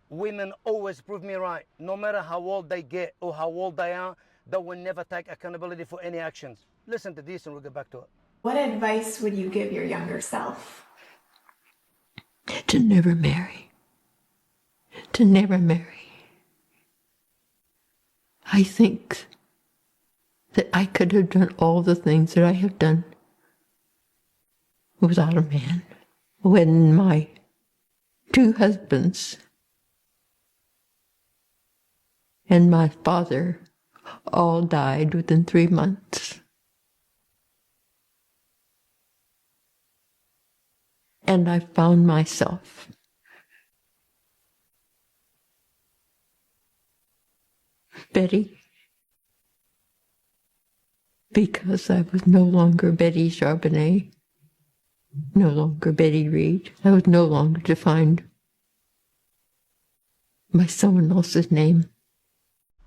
Women always prove me right. No matter how old they get or how old they are, they will never take accountability for any actions. Listen to this and we'll get back to it. What advice would you give your younger self? To never marry. To never marry. I think that I could have done all the things that I have done without a man. When my two husbands and my father all died within 3 months. And I found myself Betty, because I was no longer Betty Charbonnet, no longer Betty Reed. I was no longer defined by someone else's name.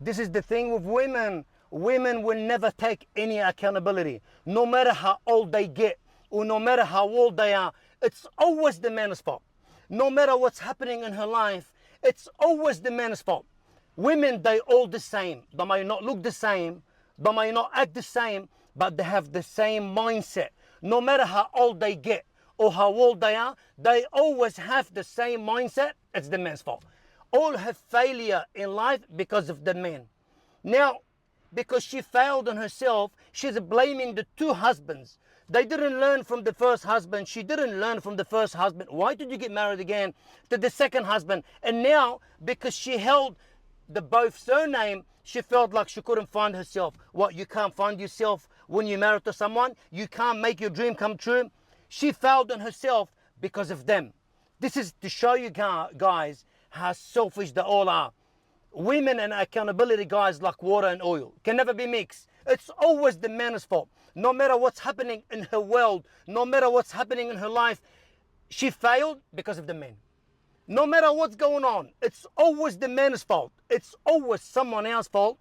This is the thing with women. Women will never take any accountability, no matter how old they get or no matter how old they are. It's always the man's fault. No matter what's happening in her life, it's always the man's fault. Women, they all the same. They might not look the same, they might not act the same, but they have the same mindset. No matter how old they get or how old they are, they always have the same mindset. It's the man's fault. All have failure in life because of the man. Now, because she failed on herself, she's blaming the two husbands. They didn't learn from the first husband. She didn't learn from the first husband. Why did you get married again to the second husband? And now, because she held the both surname, she felt like she couldn't find herself. What, you can't find yourself when you're married to someone? You can't make your dream come true? She failed on herself because of them. This is to show you guys how selfish they all are. Women and accountability, guys, like water and oil, can never be mixed. It's always the man's fault. No matter what's happening in her world, no matter what's happening in her life, she failed because of the men. No matter what's going on, it's always the man's fault. It's always someone else's fault.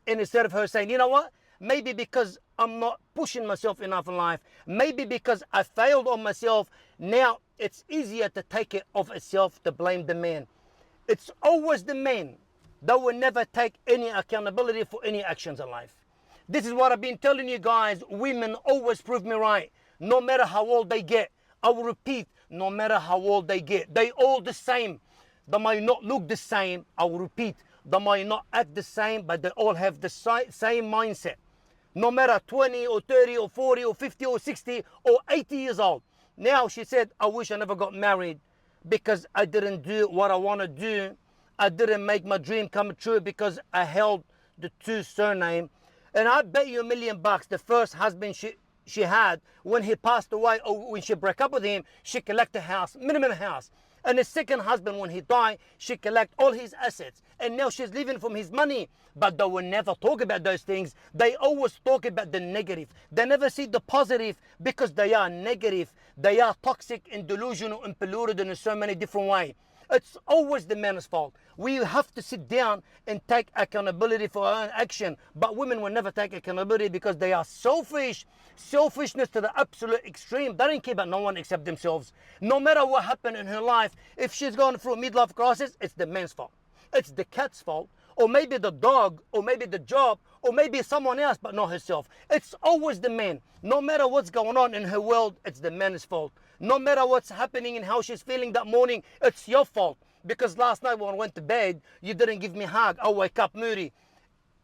And instead of her saying, you know what, maybe because I'm not pushing myself enough in life, maybe because I failed on myself, now it's easier to take it off itself to blame the man. It's always the men that will never take any accountability for any actions in life. This is what I've been telling you guys. Women always prove me right. No matter how old they get. I will repeat, no matter how old they get. They all the same. They might not look the same. I will repeat, they might not act the same, but they all have the same mindset. No matter 20 or 30 or 40 or 50 or 60 or 80 years old. Now she said, I wish I never got married because I didn't do what I want to do. I didn't make my dream come true because I held the two surname. And I bet you $1 million, the first husband she had, when he passed away or when she broke up with him, she collected a house, minimum house. And the second husband, when he died, she collect all his assets. And now she's living from his money. But they will never talk about those things. They always talk about the negative. They never see the positive because they are negative. They are toxic and delusional and polluted in so many different ways. It's always the man's fault. We have to sit down and take accountability for our own action. But women will never take accountability because they are selfish. Selfishness to the absolute extreme. They don't care about no one except themselves. No matter what happened in her life, if she's going through a midlife crisis, it's the man's fault. It's the cat's fault. Or maybe the dog, or maybe the job, or maybe someone else, but not herself. It's always the man. No matter what's going on in her world, it's the man's fault. No matter what's happening and how she's feeling that morning, it's your fault. Because last night when I went to bed, you didn't give me a hug. I wake up moody.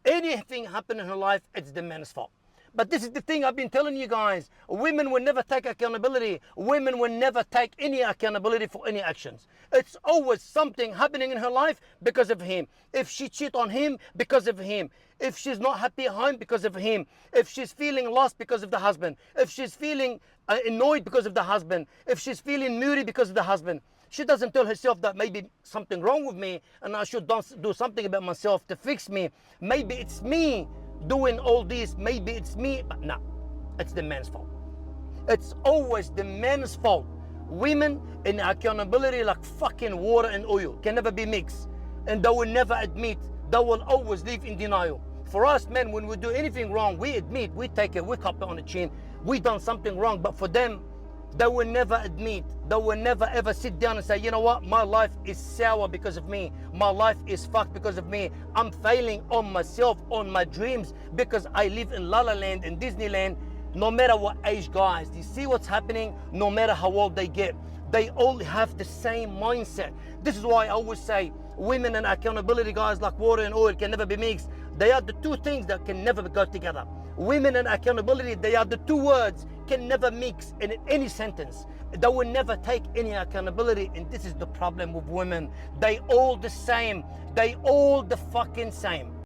Anything happened in her life, it's the man's fault. But this is the thing I've been telling you guys. Women will never take accountability. Women will never take any accountability for any actions. It's always something happening in her life because of him. If she cheat on him, because of him. If she's not happy at home, because of him. If she's feeling lost, because of the husband. If she's feeling annoyed because of the husband. If she's feeling moody because of the husband. She doesn't tell herself that maybe something wrong with me and I should do something about myself to fix me. Maybe it's me doing all this, maybe it's me, but no, it's the man's fault. It's always the man's fault. Women in accountability like fucking water and oil can never be mixed, and they will never admit. They will always live in denial. For us men, when we do anything wrong, we admit, we take it, we cop it on the chin, we done something wrong. But for them, They will never admit, they will never ever sit down and say, you know what, my life is sour because of me. My life is fucked because of me. I'm failing on myself, on my dreams, because I live in La La Land and Disneyland. No matter what age, guys, do you see what's happening? No matter how old they get, they all have the same mindset. This is why I always say women and accountability, guys, like water and oil can never be mixed. They are the two things that can never go together. Women and accountability, they are the two words can never mix in any sentence. They will never take any accountability, and this is the problem with women. They all the same. They all the fucking same.